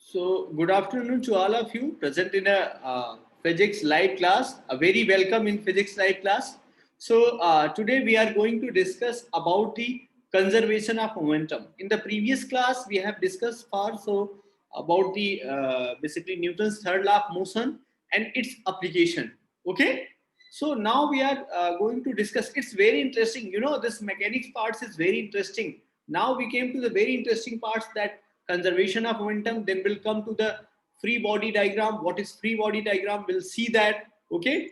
So, good afternoon to all of you present in a physics live class. A very welcome in physics live class. So, today we are going to discuss about the conservation of momentum. In the previous class, we have discussed far so about the basically Newton's third law of motion and its application. Okay. So now we are going to discuss. It's very interesting. You know, this mechanics parts is very interesting. Now we came to the very interesting parts that conservation of momentum. Then we'll come to the free body diagram. What is free body diagram? We'll see that. Okay,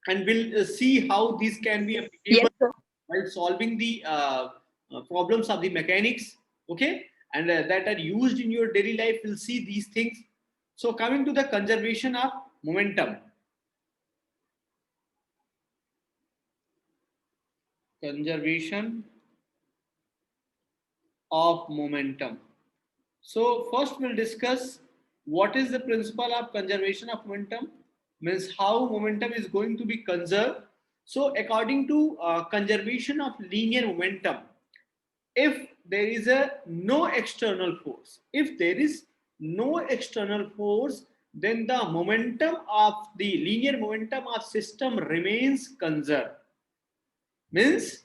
and we'll see how these can be Yes, applicable sir. while solving the problems of the mechanics. Okay, and that are used in your daily life. We'll see these things. So coming to the conservation of momentum. Conservation of momentum. So first we'll discuss what is the principle of conservation of momentum, means how momentum is going to be conserved. So according to conservation of linear momentum, if there is a no external force, if there is no external force, then the momentum of the linear momentum of system remains conserved. Means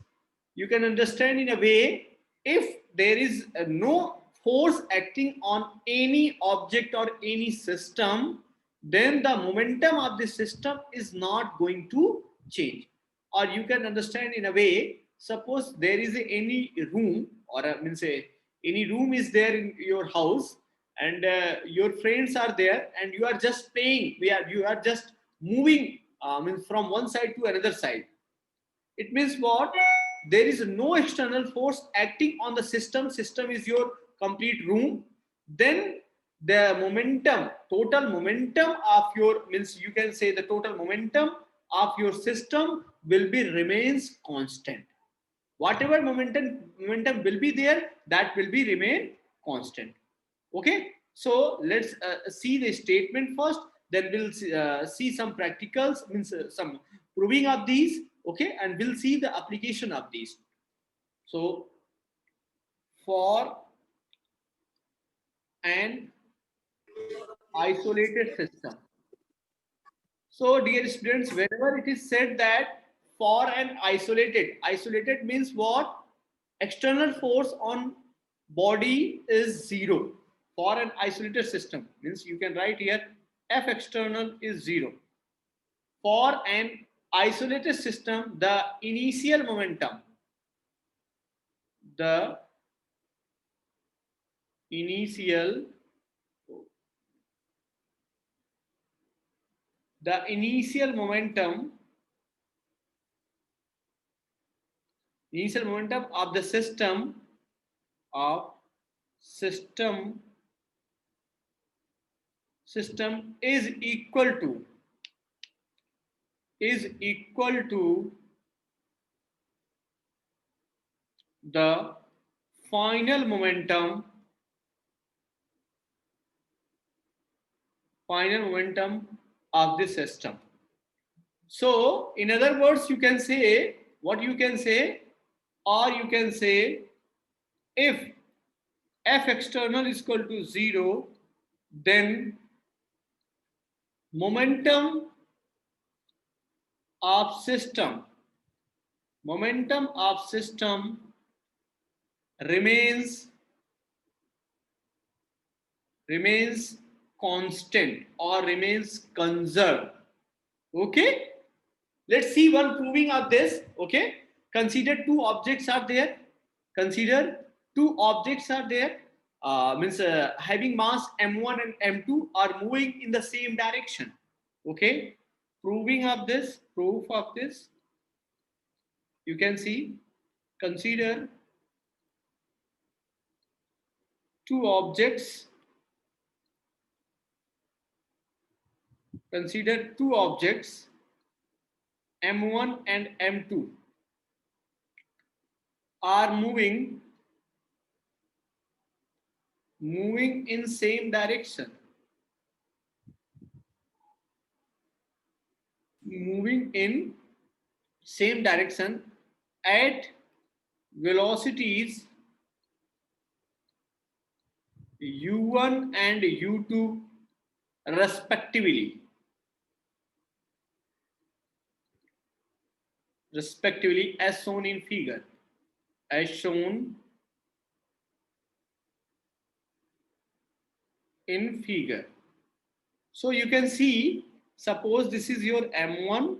you can understand in a way, if there is no force acting on any object or any system, then the momentum of the system is not going to change. Or you can understand in a way, suppose there is any room, or means any room is there in your house, and your friends are there, and you are just playing, you are just moving, means from one side to another side. It means what? There is no external force acting on the system is your complete room. Then the momentum, total momentum of your, means you can say the total momentum of your system will be remains constant. Whatever momentum will be there, that will be remain constant. Okay, so let's see the statement first, then we'll see some practicals, means some proving of these. Okay, and we'll see the application of these. So for an isolated system, so dear students, whenever it is said that for an isolated means what? External force on body is zero. For an isolated system means you can write here F external is zero. For an isolated system, the initial, the initial momentum, initial momentum of the of system system is equal to the final momentum of the system. So in other words, you can say what you can say, or you can say if F external is equal to 0, then momentum of system momentum of system remains constant or remains conserved. Okay, let's see one proving of this. Okay, consider two objects are there, consider two objects are there, means having mass m1 and m2 are moving in the same direction. Okay, proving of this, proof of this, you can see, consider two objects, consider two objects m1 and m2 are moving in same direction, moving in same direction at velocities u1 and u2 respectively. As shown in figure. As shown in figure. So you can see, suppose this is your m1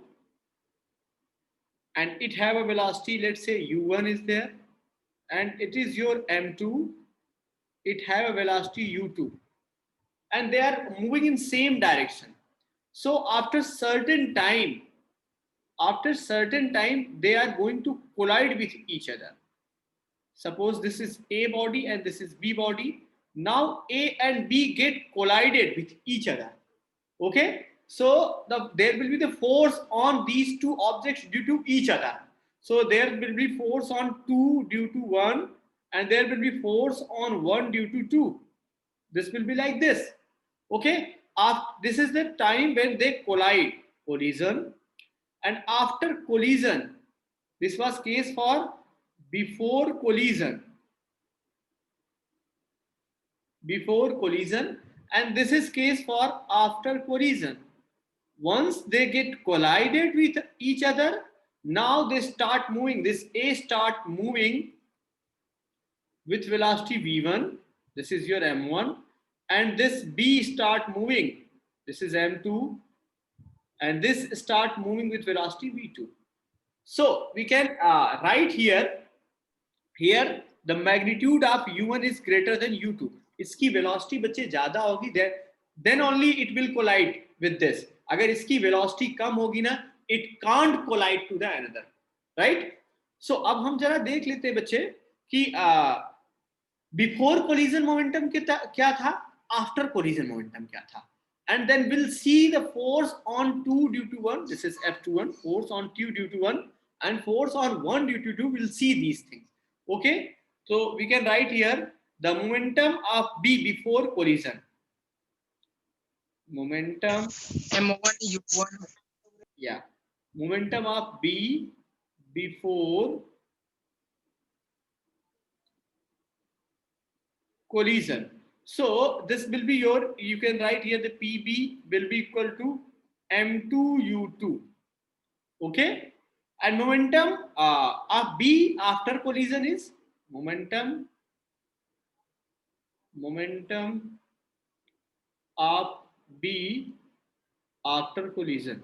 and it have a velocity, let's say u1 is there, and it is your m2, it have a velocity u2, and they are moving in same direction. So after certain time they are going to collide with each other. Suppose this is A body and this is B body. Now A and B get collided with each other. Okay, so there will be the force on these two objects due to each other. So there will be force on 2 due to 1, and there will be force on 1 due to 2. This will be like this. Okay, this is the time when they collide, collision. And after collision, this was case for before collision, and this is case for after collision. Once they get collided with each other, now they start moving. This A start moving with velocity v1, this is your m1, and this B start moving, this is m2, and this start moving with velocity v2. So we can write here the magnitude of u1 is greater than u2. इसकी velocity बच्चे ज़्यादा होगी, then only it will collide with this. अगर इसकी velocity कम होगी ना, it can't collide to the another, right? So अब हम जरा देख लेते हैं बच्चे कि before collision momentum क्या था, after collision momentum क्या था, and then we'll see the force on 2 due to 1. This is F21, force on 2 due to 1, and force on 1 due to 2. We'll see these things. Okay, so we can write here the momentum of B before collision. Momentum M1 U1. Yeah, momentum of B before collision. So this will be your, you can write here the PB will be equal to M2U2. Okay, and momentum of B after collision is momentum of B after collision.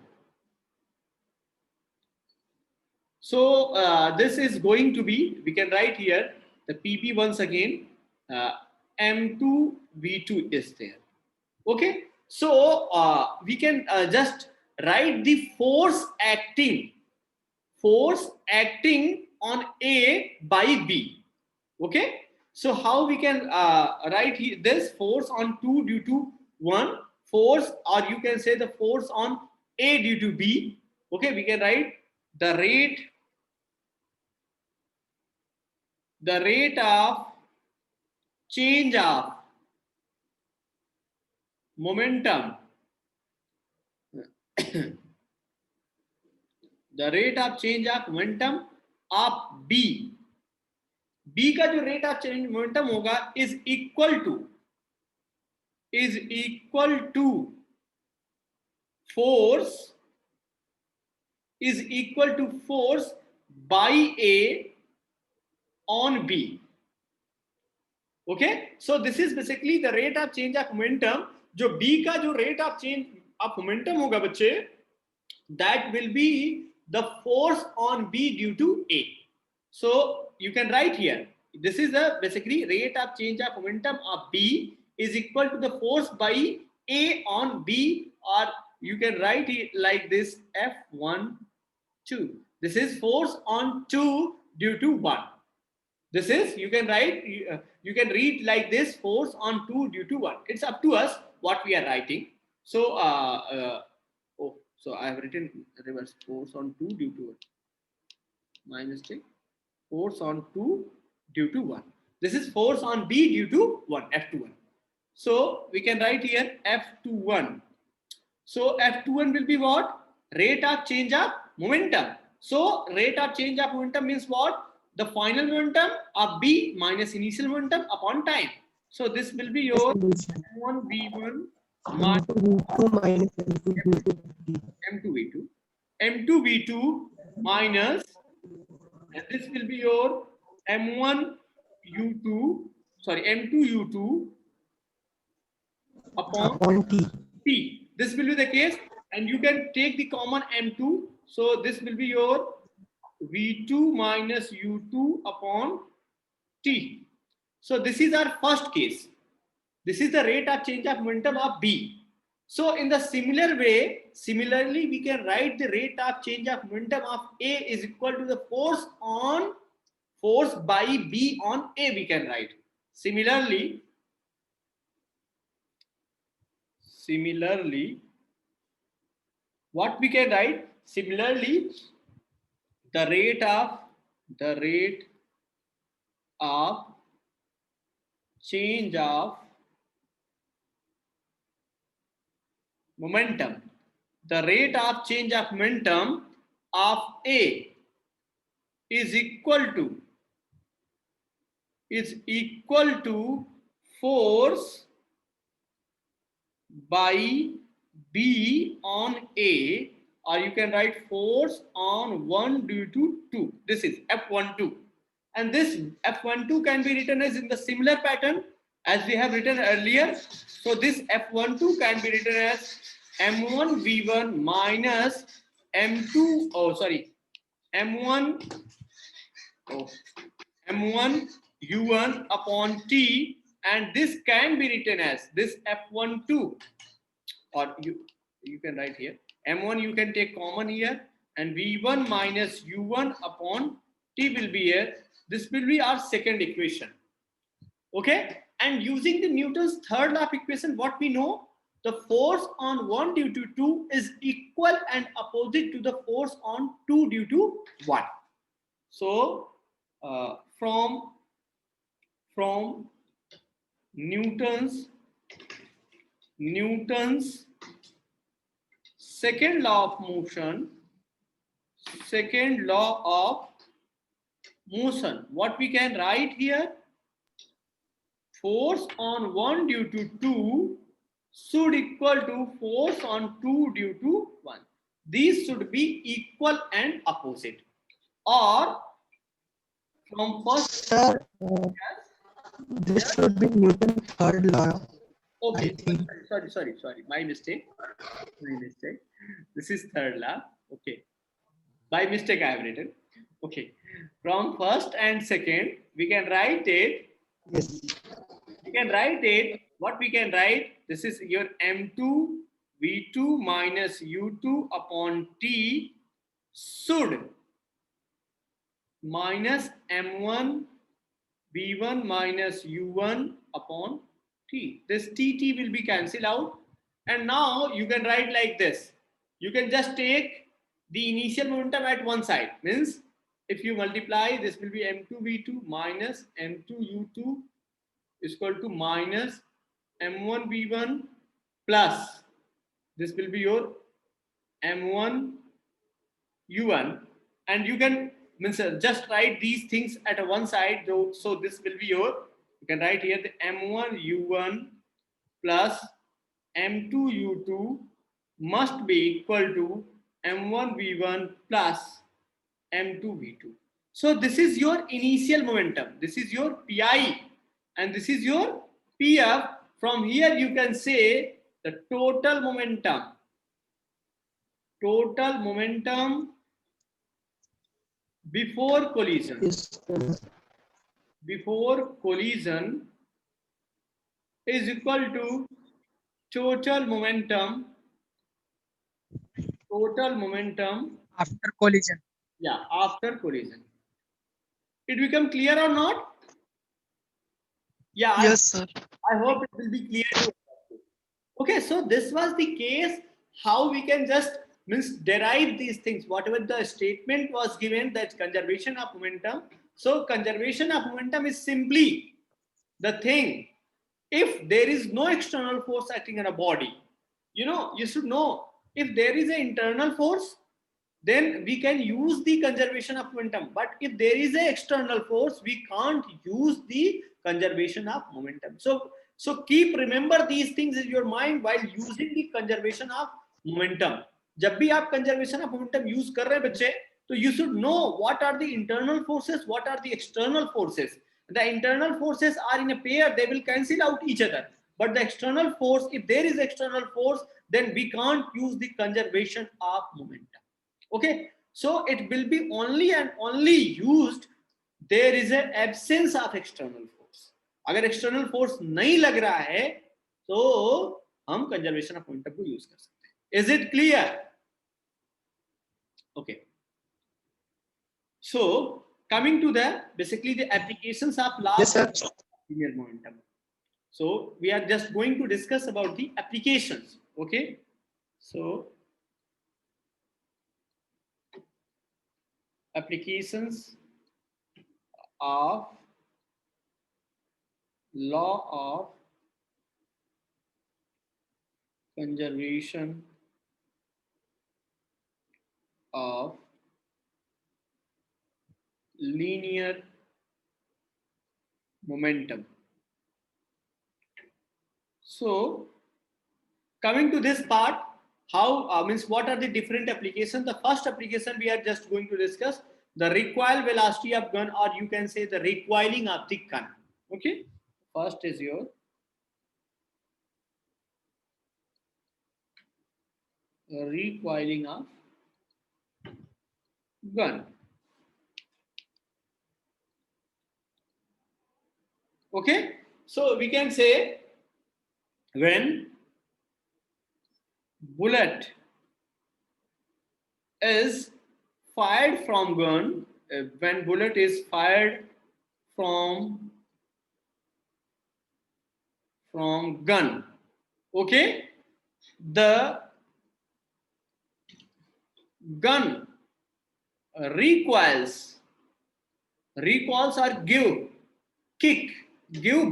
So this is going to be, we can write here the PB once again, M2V2 is there. Okay, so we can just write the force acting on A by B. Okay, so how we can write this force on 2 due to 1, force, or you can say the force on A due to B. Okay, we can write the rate of change of momentum the rate of change of momentum of B का जो rate of change momentum होगा is equal to force by A on B. Okay, so this is basically the rate of change of momentum. जो B का जो rate of change of momentum होगा बच्चे, that will be the force on B due to A. So you can write here, this is the basically rate of change of momentum of B is equal to the force by A on B, or you can write it like this, F1 2. This is force on 2 due to 1. This is, you can write, you can read like this, force on 2 due to 1. It's up to us what we are writing. So so I have written reverse, force on 2 due to 1. My mistake. Force on 2 due to 1. This is force on B due to 1, F21. So we can write here F21. So F21 will be what? Rate of change of momentum. So rate of change of momentum means what? The final momentum of B minus initial momentum upon time. So this will be your solution. M1 V1 M2 V2 minus M2 V2. M2 V2, M2 V2 minus, and this will be your M1 U2, sorry, M2 U2 upon Upon T. T. This will be the case, and you can take the common M2. So this will be your V2 minus U2 upon T. So this is our first case. This is the rate of change of momentum of B. So in the similarly, we can write the rate of change of momentum of A is equal to the force by B on A, we can write. Similarly, what we can write? Similarly, the rate of change of momentum, the rate of change of momentum of A is equal to force by B on A, or you can write force on 1 due to 2. This is F12, and this F12 can be written as in the similar pattern as we have written earlier. So this F12 can be written as M1 V1 minus M2, M1 U1 upon T, and this can be written as this F12, or you can write here M1, you can take common here, and V1 minus U1 upon T will be here. This will be our second equation. Okay, and using the Newton's third law of equation, what we know, the force on 1 due to 2 is equal and opposite to the force on 2 due to 1. So from Newton's second law of motion, what we can write here, force on 1 due to 2 should equal to force on 2 due to 1. These should be equal and opposite. Or from first, Sir, this should be Newton's third law. okay, sorry, my mistake. This is third law. Okay, by mistake I have written. Okay, from first and second, we can write it. Yes. We can write it. What we can write? This is your M2 V2 minus U2 upon T should minus M1 V1 minus U1 upon T. This T will be cancelled out. And now you can write like this. You can just take the initial momentum at one side. Means if you multiply, this will be M2 V2 minus M2 U2 is equal to minus M1 V1 plus, this will be your M1 U1, and you can just write these things at one side. So this will be your, you can write here the M1 U1 plus M2 U2 must be equal to M1 V1 plus M2 V2. So this is your initial momentum. This is your Pi, and this is your PF. From here you can say the total momentum. Before collision. Yes, Before collision is equal to total momentum. After collision. Yeah, after collision. It become clear or not? Yeah. Yes, sir. I hope it will be clear to you. Okay, so this was the case how we can just derive these things. Whatever the statement was given, that conservation of momentum. So conservation of momentum is simply the thing. If there is no external force acting on a body, you should know, if there is an internal force, then we can use the conservation of momentum. But if there is an external force, we can't use the conservation of momentum. So keep remember these things in your mind while using the conservation of momentum. जब भी आप conservation of momentum use कर रहे हैं बच्चे, तो you should know what are the internal forces, what are the external forces. The internal forces are in a pair, they will cancel out each other. But the external force, if there is external force, then we can't use the conservation of momentum. Okay, so it will be only and only used there is an absence of external force. अगर external force नहीं लग रहा है तो हम conservation of momentum को use कर सकते हैं. Is it clear? Okay. So coming to the basically the applications of law Yes, sir. of linear momentum. So we are just going to discuss about the applications. Okay. So applications of law of conservation of linear momentum. So coming to this part, how means what are the different applications? The first application we are just going to discuss the recoil velocity of gun, or you can say the recoiling of the gun. Okay, first is your recoiling of gun. Okay, so we can say when bullet is fired from gun, when bullet is fired from gun, okay, the gun recoils or give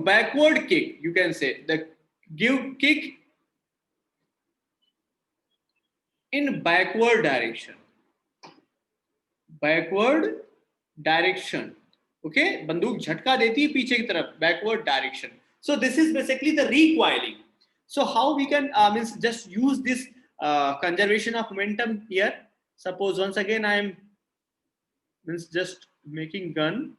backward kick, you can say the give kick in backward direction, okay, बंदूक झटका देती है पीछे की तरफ, backward direction. So this is basically the recoiling. So how we can means just use this conservation of momentum here. Suppose once again I am means just making gun.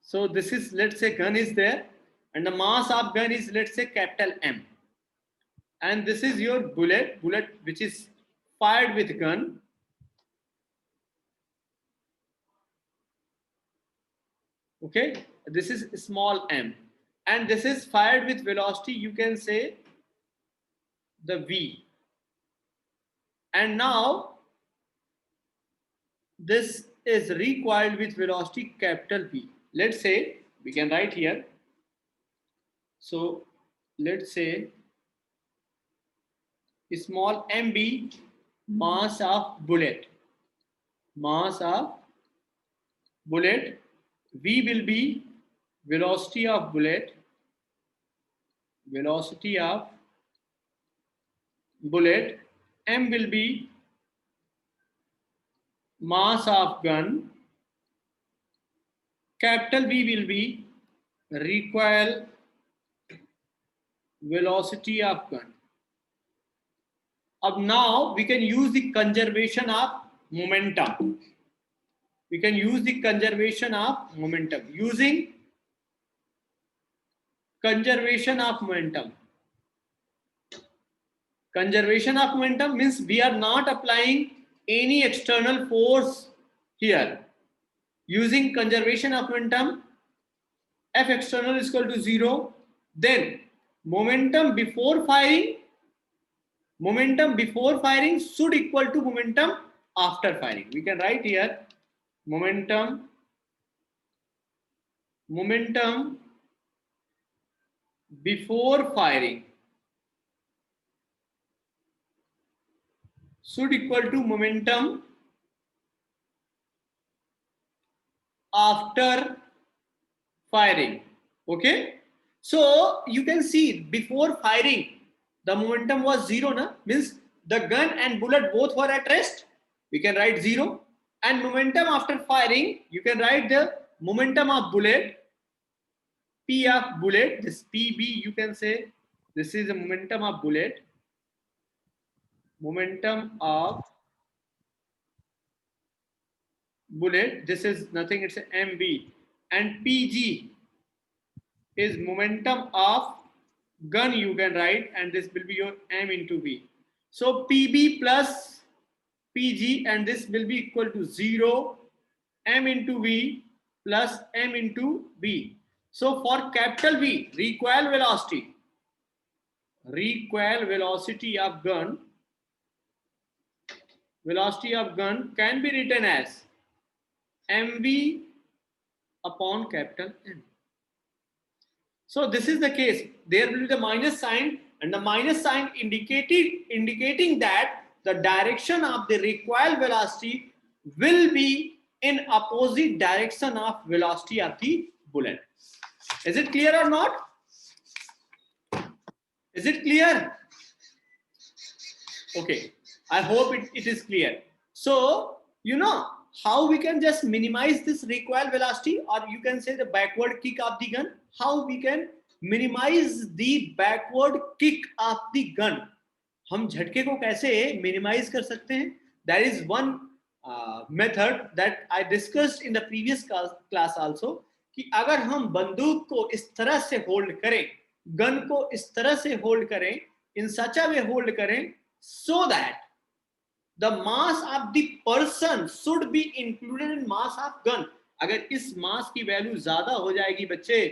So this is, let's say gun is there and the mass of gun is, let's say, capital M. And this is your bullet which is fired with gun. Okay, this is small m. And this is fired with velocity, you can say the V. And now this is recoiled with velocity capital V. Let's say we can write here. So let's say small mb mass of bullet. V will be velocity of bullet. M will be mass of gun. Capital V will be recoil velocity of gun. Now we can use the conservation of momentum. Using conservation of momentum. Conservation of momentum means we are not applying any external force here. Using conservation of momentum, F external is equal to 0. Then momentum before firing should equal to momentum after firing. We can write here momentum before firing should equal to momentum after firing. Okay, so you can see before firing the momentum was 0, na? Means the gun and bullet both were at rest. we can write 0. And momentum after firing, you can write the momentum of bullet, P of bullet, this PB, you can say this is the momentum of bullet, momentum of bullet, this is nothing, it's an MV, and PG is momentum of gun, you can write, and this will be your M into V. So PB plus PG, and this will be equal to 0, M into V plus M into V. So for capital V, recoil velocity of gun can be written as mv upon capital N. So this is the case. There will be the minus sign, and the minus sign indicating that the direction of the recoil velocity will be in opposite direction of velocity of the bullet. Is it clear or not? Is it clear? Okay, I hope it is clear. So you know how we can just minimize this recoil velocity, or you can say the backward kick of the gun. How we can minimize the backward kick of the gun? हम झटके को कैसे minimize कर सकते हैं? There is one method that I discussed in the previous class also, कि अगर हम बंदूक को इस तरह से होल्ड करें, गन को इस तरह से होल्ड करें, in such a way hold करें, so that the mass of the person should be included in mass of gun. अगर इस मास की वैल्यू ज्यादा हो जाएगी बच्चे,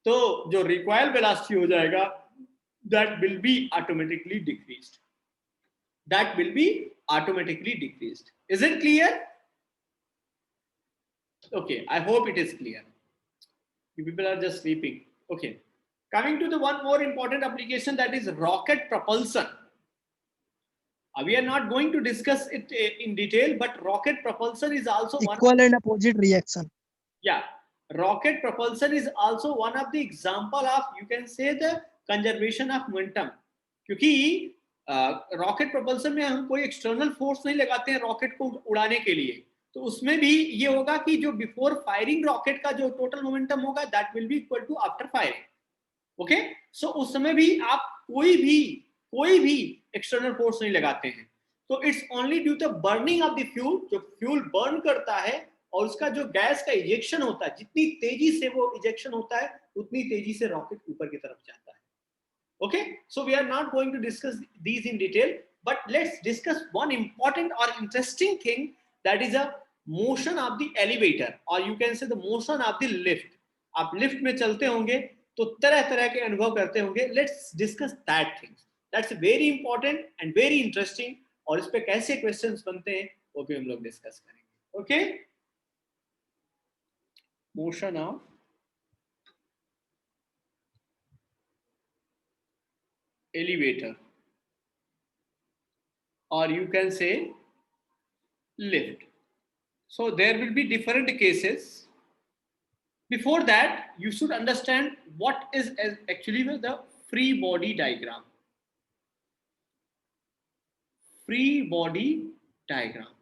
तो जो रिक्वायल वेलोसिटी हो जाएगा, that will be automatically decreased. That will be automatically decreased. Is it clear? Okay, I hope it is clear. You people are just sleeping. Okay, coming to the one more important application, that is rocket propulsion. We are not going to discuss it in detail, but rocket propulsion is also Equal and opposite reaction. Yeah, rocket propulsion is also one of the example of, you can say, the conservation of momentum. क्योंकि rocket propulsion में हम कोई external force नहीं लगाते हैं rocket को उड़ाने के लिए, तो उसमें भी ये होगा कि जो बिफोर फायरिंग रॉकेट का जो टोटल मोमेंटम होगा, that will be equal to after firing. Okay, so उस समय भी आप कोई भी एक्सटर्नल फोर्स नहीं लगाते हैं, तो it's only due to burning of the fuel. जो फ्यूल बर्न करता है और उसका जो गैस का इजेक्शन होता है, जितनी तेजी से वो इजेक्शन होता है, उतनी तेजी से रॉकेट ऊपर की तरफ जाता है. Okay, so we are not going to discuss these in detail, but let's discuss one important or interesting thing, that is a motion of the elevator, or you can say the motion of the lift. आप lift में चलते होंगे तो तरह तरह के अनुभव करते होंगे. Let's discuss that things. That's very important and very interesting, और इस पे कैसे क्वेश्चंस बनते हैं वो भी हम लोग डिस्कस करेंगे. Okay, motion of elevator, or you can say lift. So there will be different cases. Before that, you should understand what is actually the free body diagram. Free body diagram.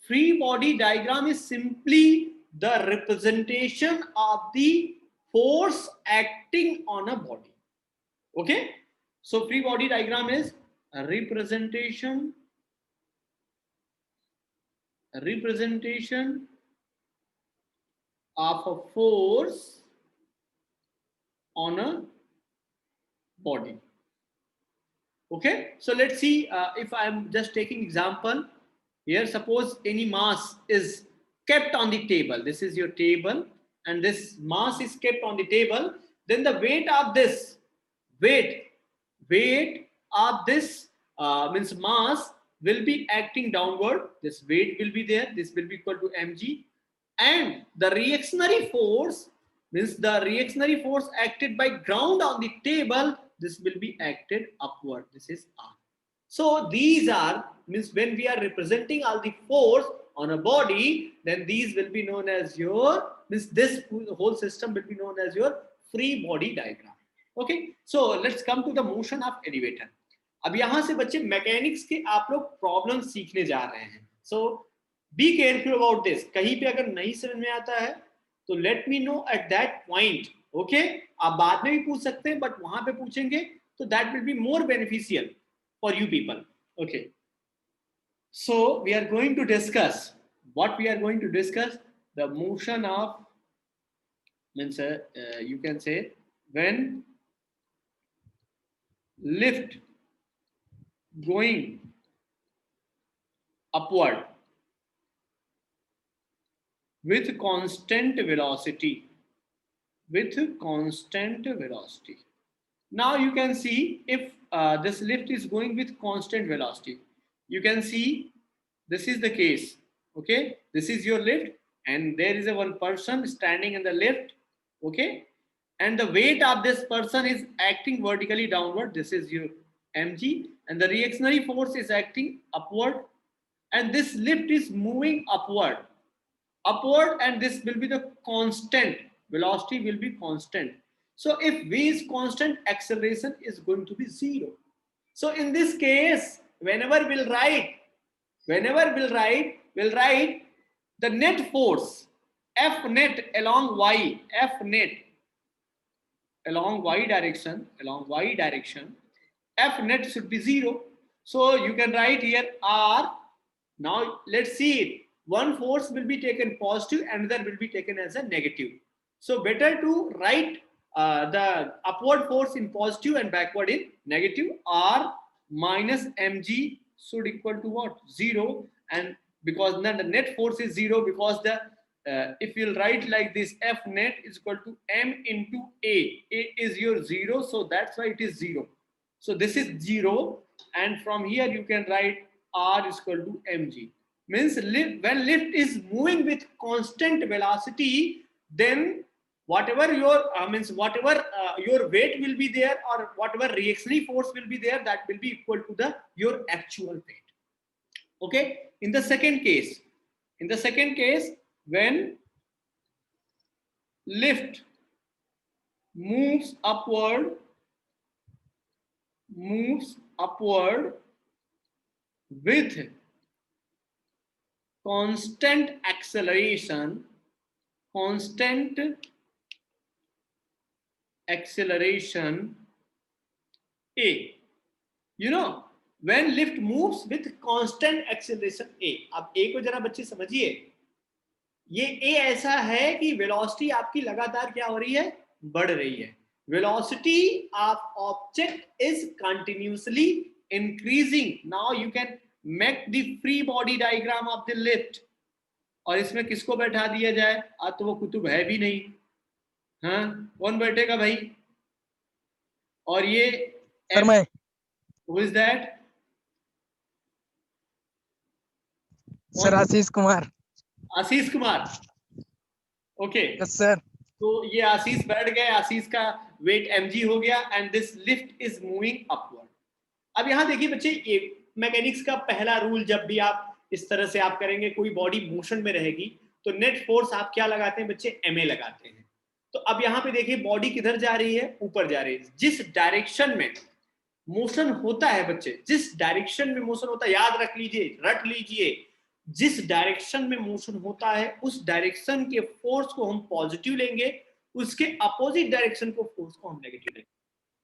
Free body diagram is simply the representation of the force acting on a body. Okay, so free body diagram is a representation of a force on a body. Okay, so let's see, if I'm just taking example here, suppose any mass is kept on the table. This is your table, and this mass is kept on the table. Then the weight of this means mass will be acting downward. This weight will be there. This will be equal to mg, and the reactionary force means the reactionary force acted by ground on the table. This will be acted upward. This is R. So these are, means when we are representing all the force on a body, then these will be known as your, means this whole system will be known as your free body diagram. Okay, so let's come to the motion of elevator. अब यहाँ से बच्चे mechanics के आप लोग problem सीखने जा रहे हैं. So be careful about this. कहीं पे अगर नहीं समझ में आता है तो let me know at that point. Okay, आप बाद में भी पूछ सकते हैं, but वहां पे पूछेंगे तो that will be more beneficial for you people. Okay, so we are going to discuss what we are going to discuss the motion of means you can say when lift going upward with constant velocity. Now you can see if this lift is going with constant velocity, you can see this is the case. Okay, this is your lift and there is a one person standing in the lift. Okay, and the weight of this person is acting vertically downward. This is your mg, and the reactionary force is acting upward, and this lift is moving upward, and this will be the constant velocity, will be constant. So if v is constant, acceleration is going to be 0. So in this case, whenever we'll write the net force F net along y, along y direction, F net should be 0. So you can write here R. Now let's see it. One force will be taken positive, another will be taken as a negative. So better to write the upward force in positive and backward in negative. R minus mg should equal to what? 0. And because then the net force is 0, because the if you'll write like this, F net is equal to m into a. A is your 0, so that's why it is 0. So this is 0, and from here you can write R is equal to mg. Means when lift is moving with constant velocity, then whatever your your weight will be there, or whatever reactionary force will be there, that will be equal to the your actual weight. Okay, in the second case, when lift moves upward with constant acceleration, a, you know, when lift moves with constant acceleration a. अब a को जरा बच्चे समझिए, ये a ऐसा है कि velocity आपकी लगातार क्या हो रही है, बढ़ रही है. Velocity of object is continuously increasing. Now you can make the free body diagram of the lift. और इसमें किसको बैठा दिया जाए? आज तो वो कुतुब है भी नहीं. हाँ, कौन बैठेगा भाई? और ये सर मैं. Who is that? Sir Ashish Kumar. Ashish Kumar. Okay, yes sir. तो ये आशीष बैठ गए, आशीष का वेट mg हो गया, and this lift is moving upward. अब यहाँ देखिए बच्चे, ये मैकेनिक्स का पहला रूल, जब भी आप इस तरह से आप करेंगे, कोई बॉडी मोशन में रहेगी तो नेट फोर्स आप क्या लगाते हैं बच्चे? ma लगाते हैं. तो अब यहाँ पे देखिए बॉडी किधर जा रही है? ऊपर जा रही है. जिस डायरेक्शन में मोशन होता है बच्चे, जिस डायरेक्शन में मोशन होता है, याद रख लीजिए, रट लीजिए, जिस डायरेक्शन में मोशन होता है उस डायरेक्शन के फोर्स को हम पॉजिटिव लेंगे, उसके अपोजिट डायरेक्शन को फोर्स को हम नेगेटिव लेंगे.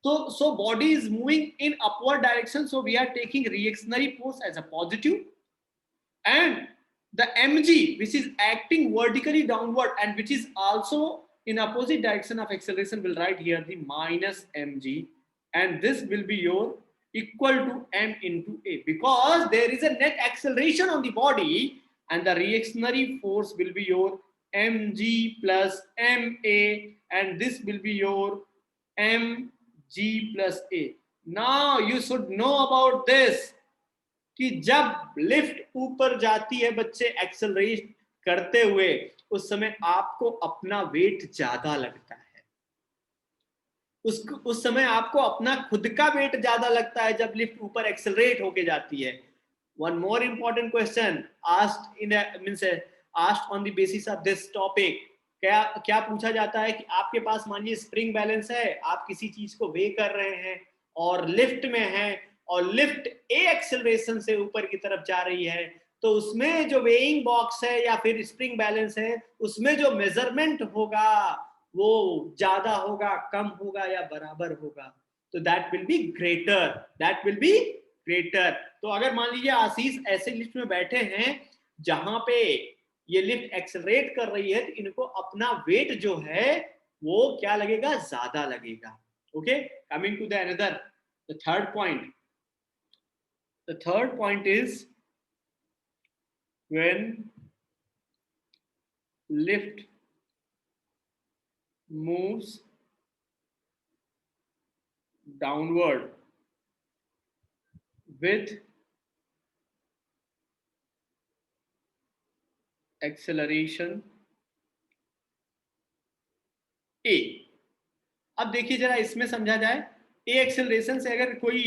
तो so body is moving in upward direction, so we are taking reactionary force as a positive, and the mg which is acting vertically downward and which is also in opposite direction of acceleration, will write here the minus mg, and this will be your equal to m into a, because there is a net acceleration on the body, and the reactionary force will be your mg plus ma, and this will be your mg plus a. Now you should know about this कि जब lift ऊपर जाती है बच्चे accelerate करते हुए, उस समय आपको अपना वेट ज्यादा लगता है, उस समय आपको अपना खुद का वेट ज्यादा लगता है जब लिफ्ट ऊपर एक्सेलरेट होके जाती है. One more important question asked in means asked on the basis of this topic, क्या पूछा जाता है कि आपके पास मान लीजिए स्प्रिंग बैलेंस है, आप किसी चीज को वे कर रहे हैं और लिफ्ट में है, और लिफ्ट ए एक्सेलरेशन से ऊपर की तरफ जा रही है, तो उसमें जो वेइंग बॉक्स है या फिर स्प्रिंग बैलेंस है, उसमें जो मेजरमेंट होगा वो ज्यादा होगा, कम होगा या बराबर होगा, तो that will be greater, that will be greater. तो अगर मान लीजिए आशीष ऐसे लिफ्ट में बैठे हैं जहां पे ये लिफ्ट एक्सेलरेट कर रही है, तो इनको अपना वेट जो है वो क्या लगेगा, ज्यादा लगेगा। Okay, coming to the another, the third point, the third point is when lift moves downward with acceleration a। अब देखिए जरा इसमें समझा जाए, ए एक्सेलरेशन से अगर कोई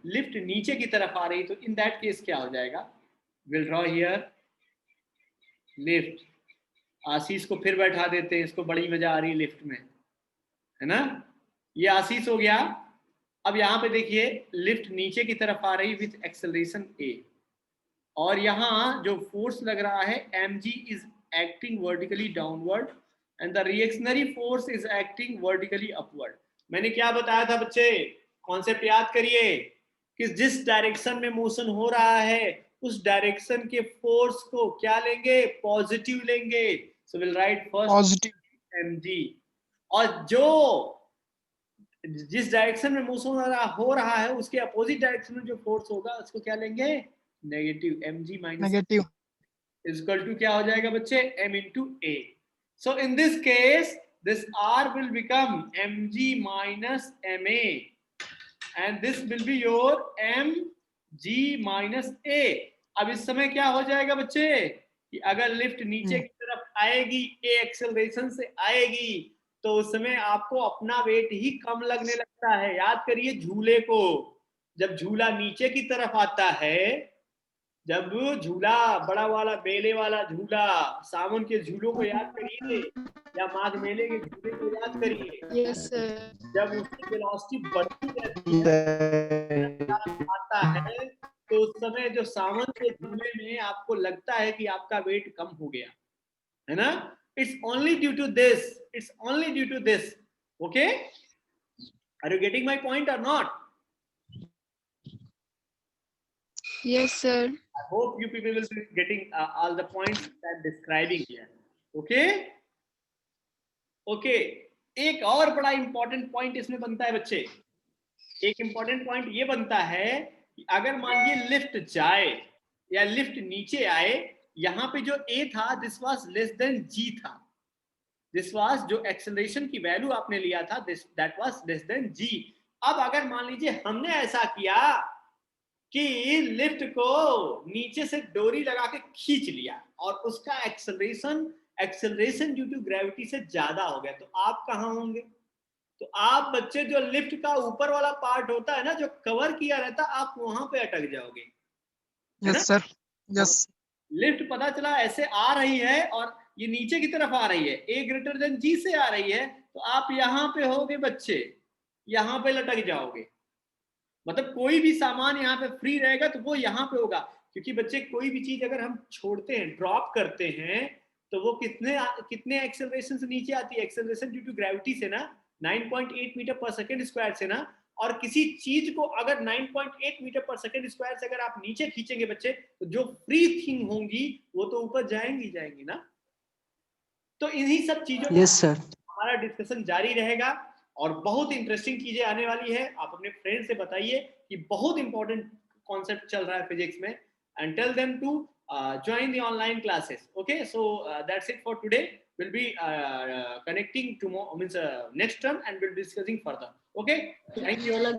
लिफ्ट नीचे की तरफ आ रही तो इन दैट केस क्या हो जाएगा, विल ड्रॉ हियर लिफ्ट, आशीष को फिर बैठा देते हैं, इसको बड़ी मजा आ रही है लिफ्ट में, है ना, ये आशीष हो गया। अब यहाँ पे देखिए लिफ्ट नीचे की तरफ आ रही विथ एक्सेलरेशन ए, और यहाँ जो फोर्स लग रहा है mg is acting vertically downward and the reactionary force is acting vertically upward. मैंने क्या बताया था बच्चे, कॉन्सेप्ट याद करिए कि जिस डायरेक्शन में मोशन हो रहा है उस डायरेक्शन के फोर्स को क्या लेंगे, पॉजिटिव लेंगे। So will write first positive mg, और जो जिस डायरेक्शन में मोशन हो रहा है उसके अपोजिट डायरेक्शन में जो फोर्स होगा उसको क्या लेंगे, negative, mg minus negative is equal to क्या हो जाएगा बच्चे, m into a। So in this case this r will become mg minus ma and this will be your mg minus a। अब इस समय क्या हो जाएगा बच्चे कि अगर लिफ्ट नीचे की तरफ आएगी, a एक्सेलरेशन से आएगी, तो उस समय आपको अपना वेट ही कम लगने लगता है। याद करिए झूले को, जब झूला नीचे की तरफ आता है, जब झूला बड़ा वाला बेले वाला झूला, सावन के झूलों को याद करिए या माघ मेले के झूले को याद करिए, यस सर। जब उसकी वेलोसिटी बढ़ती रहती है आता है, तो उस समय जो सावन के झूले में आपको लगता है कि आपका वेट कम हो गया है ना, it's only due to this, it's only due to this. Okay, are you getting my point और not? Yes sir. I hope you people will be getting all the points that I'm describing here. Okay? Okay. एक और बड़ा important point इसमें बनता है बच्चे, एक important point ये बनता है कि अगर मान लीजिए लिफ्ट जाए या लिफ्ट नीचे आए, यहाँ पे जो a था this was less than g था, दिस वाज जो एक्सेलरेशन की वैल्यू आपने लिया था this that was less than g। अब अगर मान लीजिए हमने ऐसा किया कि लिफ्ट को नीचे से डोरी लगा के खींच लिया और उसका एक्सेलरेशन ड्यू टू ग्रेविटी से ज्यादा हो गया, तो आप कहाँ होंगे? तो आप बच्चे जो लिफ्ट का ऊपर वाला पार्ट होता है ना, जो कवर किया रहता, आप वहां पे अटक जाओगे। Yes sir, yes. लिफ्ट पता चला ऐसे आ रही है और ये नीचे की तरफ आ रही है, a ग्रेटर देन g से आ रही है, तो आप यहाँ पे होगे बच्चे, यहाँ पे लटक जाओगे। मतलब कोई भी सामान यहाँ पे फ्री रहेगा तो वो यहाँ पे होगा, क्योंकि बच्चे कोई भी चीज अगर हम छोड़ते हैं, ड्रॉप करते हैं, तो वो कितने एक्सेलरेशन से नीचे आती है, एक्सेलरेशन ड्यू टू ग्रेविटी से ना 9.8 मीटर पर सेकेंड स्क्वायर से ना। और किसी चीज को अगर 9.8 मीटर पर सेकेंड स्क्वायर से अगर आप नीचे खींचेंगे बच्चे, तो जो फ्री थिंग होंगी वो तो ऊपर जाएंगी ना। तो इन्हीं सब चीजों Yes sir. हमारा डिस्कशन जारी रहेगा और बहुत इंटरेस्टिंग चीजें आने वाली है। आप अपने फ्रेंड से बताइए कि बहुत इंपॉर्टेंट कॉन्सेप्ट चल रहा है फिजिक्स में, and tell them to join the online classes. Okay, so that's it for today. We'll be connecting tomorrow, means next term, and we'll be discussing further. Okay, thank you all.